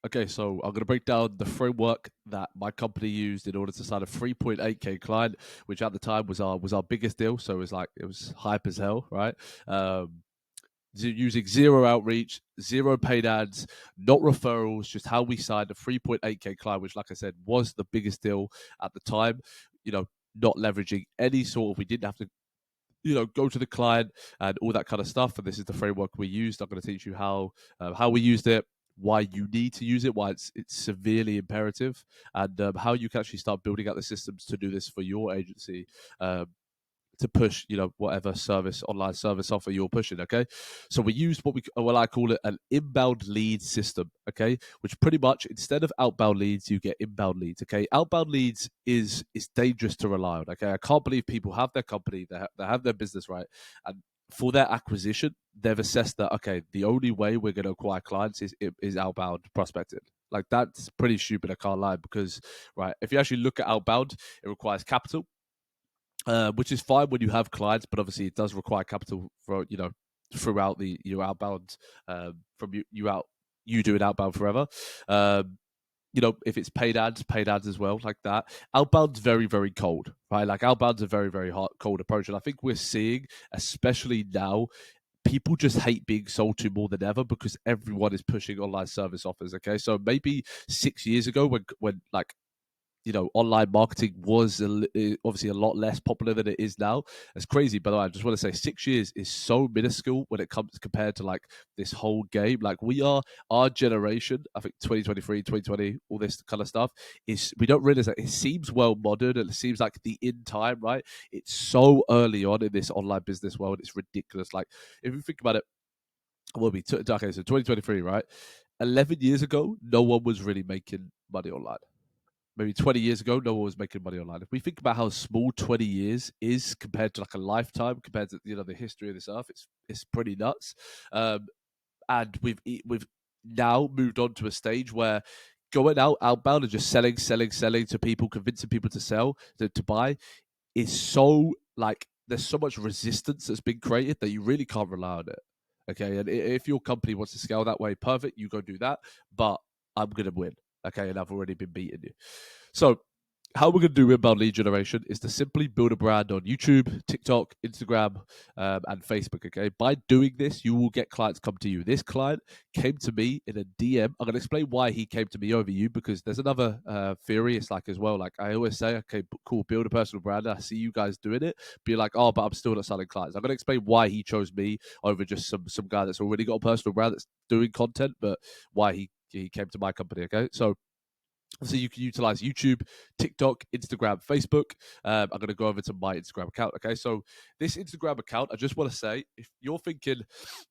Okay, so I'm going to break down the framework that my company used in order to sign a 3.8k client, which at the time was our biggest deal. So it was hype as hell, right? Um, Using zero outreach, zero paid ads, not referrals, just how we signed a 3.8k client, which, like I said, was the biggest deal at the time. You know, not leveraging any sort of, we didn't have to, go to the client and all that kind of stuff. And this is the framework we used. I'm going to teach you how we used it, why you need to use it, why it's severely imperative, and how you can actually start building out the systems to do this for your agency. To push, whatever online service offer you're pushing. Okay, so we used what I call it an inbound lead system. Okay, which pretty much instead of outbound leads, you get inbound leads. Okay, outbound leads is dangerous to rely on. Okay, I can't believe people have their company, they have their business, right, and for their acquisition, they've assessed that okay, the only way we're going to acquire clients is outbound prospecting. Like that's pretty stupid. I can't lie because right, if you actually look at outbound, it requires capital, which is fine when you have clients, but obviously it does require capital for throughout the outbound, from you doing outbound forever. If it's paid ads as well, like that. Outbound's very, very cold, right? Like outbound's a very, very hot, cold approach, and I think we're seeing, especially now, people just hate being sold to more than ever because everyone is pushing online service offers. Okay, so maybe 6 years ago, when like online marketing was obviously a lot less popular than it is now. It's crazy. By the way, I just want to say 6 years is so minuscule when it comes compared to like this whole game. Like our generation, I think 2023, 2020, all this kind of stuff is, we don't realize that it seems well modern and it seems like the in time, right? It's so early on in this online business world. It's ridiculous. Like if you think about it, okay, so 2023, right? 11 years ago, no one was really making money online. Maybe 20 years ago, no one was making money online. If we think about how small 20 years is compared to like a lifetime, compared to the history of this earth, it's pretty nuts. And we've now moved on to a stage where going outbound and just selling to people, convincing people to sell, to buy, is so like there's so much resistance that's been created that you really can't rely on it. Okay, and if your company wants to scale that way, perfect, you go do that. But I'm gonna win. Okay, and I've already been beating you. So how we're going to do inbound lead generation is to simply build a brand on YouTube, TikTok, Instagram, and Facebook. Okay, by doing this, you will get clients come to you. This client came to me in a DM. I'm going to explain why he came to me over you because there's another theory. It's like as well, like I always say, okay, cool, build a personal brand. I see you guys doing it. Be like, oh, but I'm still not selling clients. I'm going to explain why he chose me over just some guy that's already got a personal brand that's doing content, but why he came to my company. Okay, so you can utilize YouTube, TikTok, Instagram, Facebook. I'm going to go over to my Instagram account. Okay, so this Instagram account, I just want to say, if you're thinking,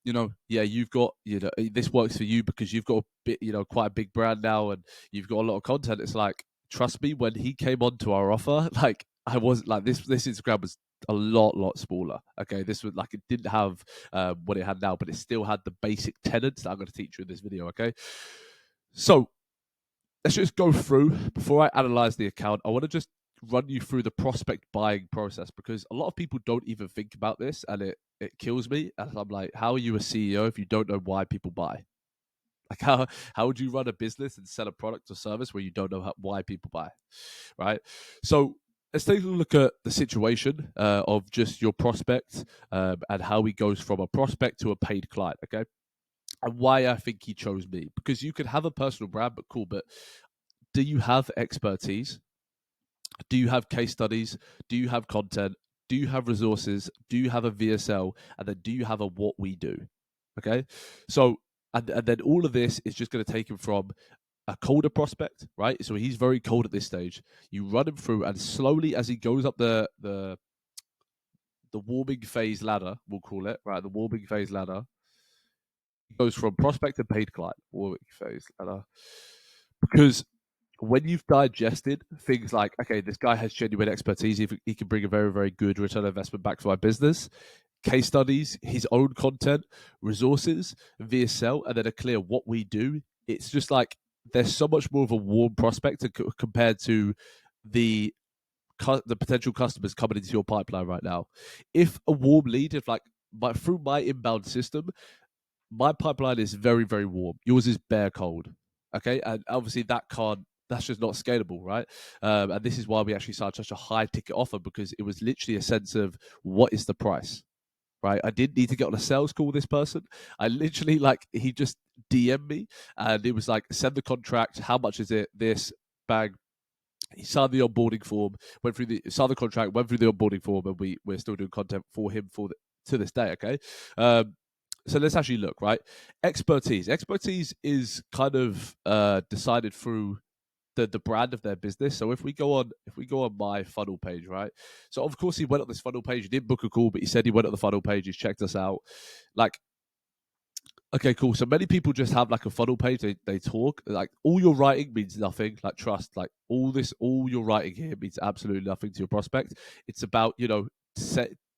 yeah, you've got, this works for you because you've got a bit, quite a big brand now, and you've got a lot of content. It's like, trust me, when he came onto our offer, like I wasn't like this. This Instagram was a lot smaller. Okay, this was like it didn't have what it had now, but it still had the basic tenets that I'm going to teach you in this video. Okay, so let's just go through before I analyze the account. I want to just run you through the prospect buying process because a lot of people don't even think about this, and it kills me. And I'm like, how are you a CEO if you don't know why people buy? Like how would you run a business and sell a product or service where you don't know why people buy, right? So let's take a look at the situation of just your prospect, and how he goes from a prospect to a paid client. Okay, and why I think he chose me, because you could have a personal brand, but cool, but do you have expertise? Do you have case studies? Do you have content? Do you have resources? Do you have a VSL? And then do you have a what we do? Okay. So, and then all of this is just going to take him from a colder prospect, right? So he's very cold at this stage. You run him through, and slowly as he goes up the warming phase ladder, we'll call it, right? The warming phase ladder, he goes from prospect to paid client, warming phase ladder. Because when you've digested things like, okay, this guy has genuine expertise, he can bring a very, very good return on investment back to my business, case studies, his own content, resources, VSL, and then a clear what we do, it's just like there's so much more of a warm prospect compared to the potential customers coming into your pipeline right now. If a warm lead, if like through my inbound system, my pipeline is very, very warm. Yours is bare cold. Okay, and obviously that's just not scalable, right? And this is why we actually started such a high ticket offer, because it was literally a sense of what is the price, right? I didn't need to get on a sales call with this person. I literally, like, he just DM'd me and it was like, send the contract. How much is it? This bag. He signed the onboarding form, signed the contract, went through the onboarding form, and we're still doing content for him to this day. Okay. So let's actually look, right? Expertise. Expertise is kind of decided through the brand of their business. So if we go on my funnel page, right? So of course he went on this funnel page. He didn't book a call, but he said he went on the funnel page. He's checked us out. Like, okay, cool. So many people just have like a funnel page. They talk, like, all your writing means nothing. Like, trust, like, all your writing here means absolutely nothing to your prospect. It's about,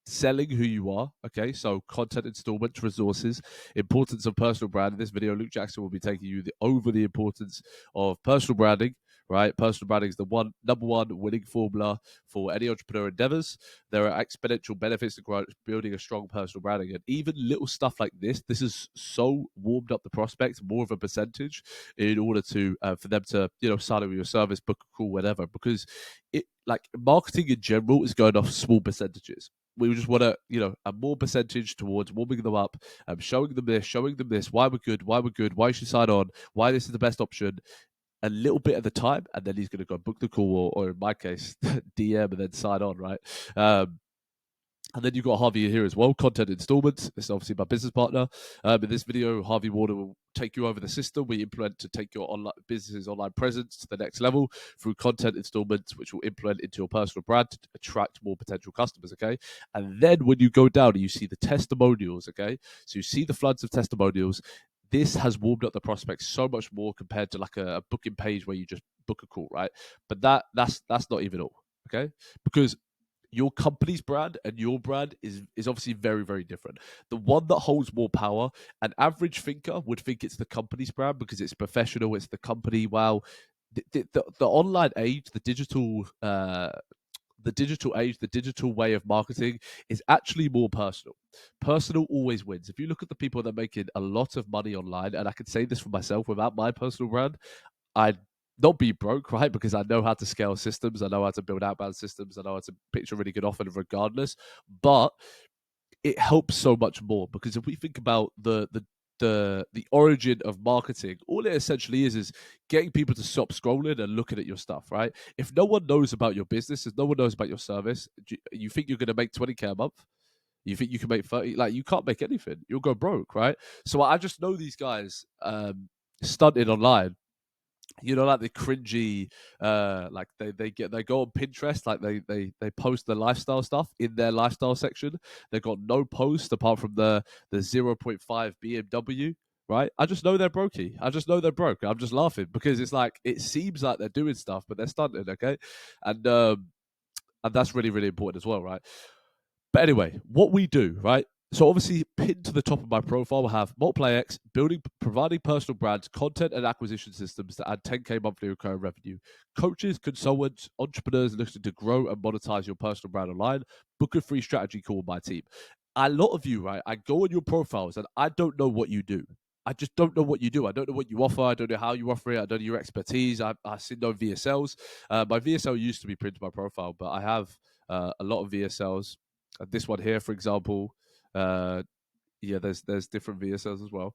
selling who you are. Okay, so content, installments, resources, importance of personal brand. In this video, Luke Jackson will be taking you over the importance of personal branding. Right, personal branding is the number one winning formula for any entrepreneur endeavors. There are exponential benefits to building a strong personal branding, and even little stuff like this is so warmed up the prospect more of a percentage in order to for them to sign up with your service, book a call, whatever. Because it, like, marketing in general is going off small percentages. We just want to, a more percentage towards warming them up, showing them this, why we're good, why you should sign on, why this is the best option, a little bit at the time, and then he's going to go book the call, or in my case, DM and then sign on, right? And then you've got Harvey here as well, content installments. This is obviously my business partner. In this video, Harvey Warner will take you over the system we implement to take your business's online presence to the next level through content installments, which will implement into your personal brand to attract more potential customers, okay? And then when you go down, you see the testimonials, okay? So you see the floods of testimonials. This has warmed up the prospects so much more compared to like a booking page where you just book a call, right? But that's not even all, okay? Because your company's brand and your brand is obviously very, very different. The one that holds more power, an average thinker would think it's the company's brand because it's professional, it's the company. Wow, the online age, the digital age, the digital way of marketing is actually more personal. Personal always wins. If you look at the people that are making a lot of money online, and I can say this for myself, without my personal brand, I'd not be broke, right? Because I know how to scale systems, I know how to build outbound systems, I know how to pitch a really good offer regardless. But it helps so much more, because if we think about the origin of marketing, all it essentially is getting people to stop scrolling and looking at your stuff, right? If no one knows about your business, if no one knows about your service, you think you're going to make 20K a month? You think you can make 30? Like, you can't make anything. You'll go broke, right? So I just know these guys stunted online, like the cringy, like they go on Pinterest, like they post the lifestyle stuff in their lifestyle section. They've got no post apart from the 0.5 BMW, right? I just know they're brokey. I just know they're broke. I'm just laughing because it's like, it seems like they're doing stuff, but they're stunting, okay? And that's really, really important as well, right? But anyway, what we do, right? So obviously, pinned to the top of my profile, we'll have Multiply X, providing personal brands, content and acquisition systems that add 10K monthly recurring revenue. Coaches, consultants, entrepreneurs looking to grow and monetize your personal brand online. Book a free strategy call with my team. A lot of you, right? I go on your profiles and I don't know what you do. I just don't know what you do. I don't know what you offer. I don't know how you offer it. I don't know your expertise. I see no VSLs. My VSL used to be pinned to my profile, but I have a lot of VSLs. This one here, for example, yeah, there's different VSLs as well.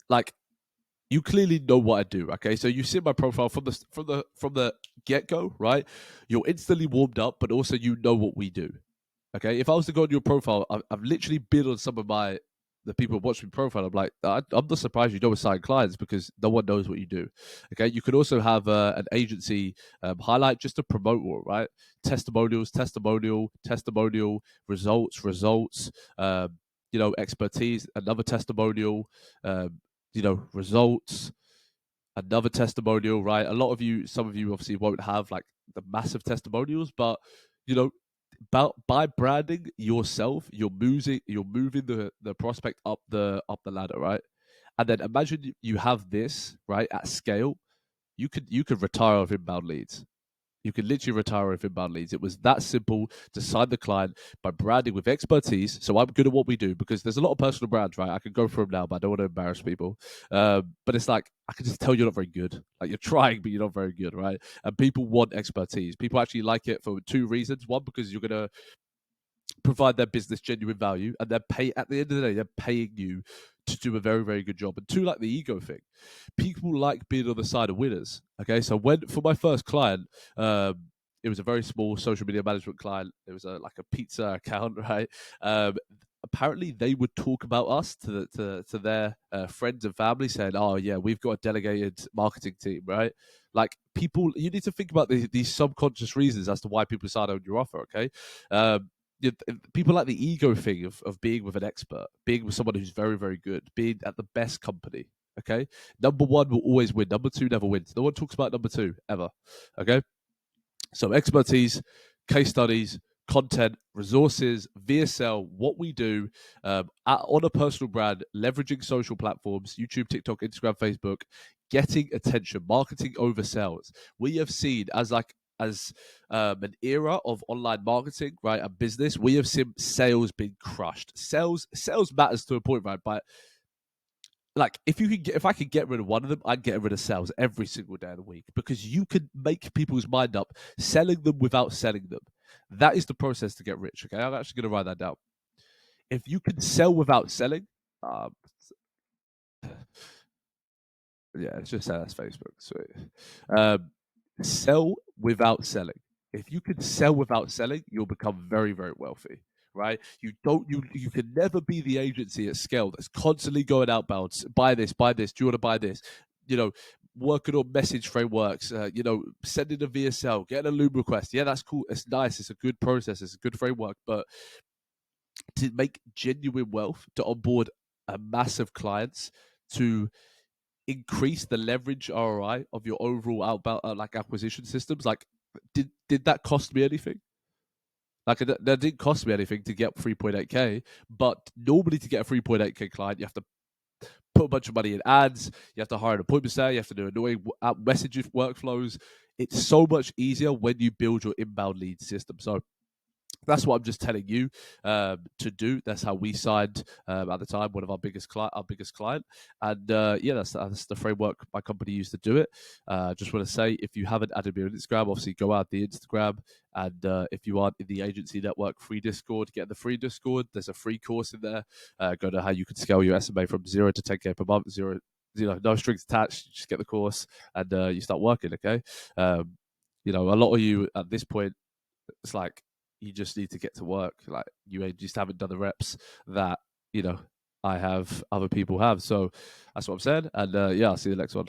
Like, you clearly know what I do, okay? So you see my profile from the get go, right? You're instantly warmed up, but also you know what we do. Okay, if I was to go on your profile, I've literally been on some of the people who watch my profile. I'm like, I'm not surprised you don't assign clients because no one knows what you do. Okay, you could also have an agency highlight just to promote, right? Testimonial, results. Expertise, another testimonial. Results, another testimonial, right? Some of you obviously won't have like the massive testimonials, but you know by branding yourself, you're moving the prospect up the ladder, right? And then imagine you have this right at scale. You could retire with inbound leads. You can literally retire with inbound leads. It was that simple to sign the client by branding with expertise. So I'm good at what we do because there's a lot of personal brands, right? I can go through them now, but I don't want to embarrass people. But it's like I can just tell you're not very good. Like you're trying, but you're not very good, right? And people want expertise. People actually like it for two reasons. One, because you're gonna provide their business genuine value, and they're pay at the end of the day, they're paying you to do a very, very good job. And two, like the ego thing, people like being on the side of winners. Okay, so when for my first client, it was a very small social media management client. It was like a pizza account, right? Apparently, they would talk about us to their friends and family, saying, "Oh yeah, we've got a delegated marketing team, right?" Like people, you need to think about these subconscious reasons as to why people decide on your offer. Okay, people like the ego thing of being with an expert, being with someone who's very, very good, being at the best company. Okay, number one will always win. Number two never wins. No one talks about number two ever. Okay, so expertise, case studies, content, resources, VSL, what we do on a personal brand, leveraging social platforms, YouTube, TikTok, Instagram, Facebook, getting attention, marketing over sales. We have seen as an era of online marketing, right, and business, we have seen sales being crushed. Sales matters to a point, right? But like if I could get rid of one of them, I'd get rid of sales every single day of the week because you can make people's mind up selling them without selling them. That is the process to get rich. Okay, I'm actually going to write that down. If you can sell without selling, um, yeah, it's just that's Facebook. Sweet. Um, sell without selling. If you can sell without selling, you'll become very, very wealthy. Right? You can never be the agency at scale that's constantly going outbound. Buy this, buy this. Do you want to buy this? You know, working on message frameworks. Sending a VSL, getting a loop request. Yeah, that's cool. It's nice. It's a good process. It's a good framework. But to make genuine wealth, to onboard a massive clients, to increase the leverage ROI of your overall outbound like acquisition systems. Like, did that cost me anything? Like, that didn't cost me anything to get 3.8k. But normally, to get a 3.8k client, you have to put a bunch of money in ads. You have to hire an appointment set. You have to do annoying message workflows. It's so much easier when you build your inbound lead system. So that's what I'm just telling you to do. That's how we signed at the time one of our biggest client, and yeah, that's the framework my company used to do it. Just want to say, if you haven't added me on Instagram, obviously go out the Instagram, and if you aren't in the agency network free Discord, get the free Discord. There's a free course in there. Go to how you can scale your SMA from 0 to 10k per month. No strings attached. You just get the course and you start working. Okay. A lot of you at this point, it's like you just need to get to work. Like you just haven't done the reps that you know I have, other people have. So that's what I'm saying. And yeah, I'll see you next one.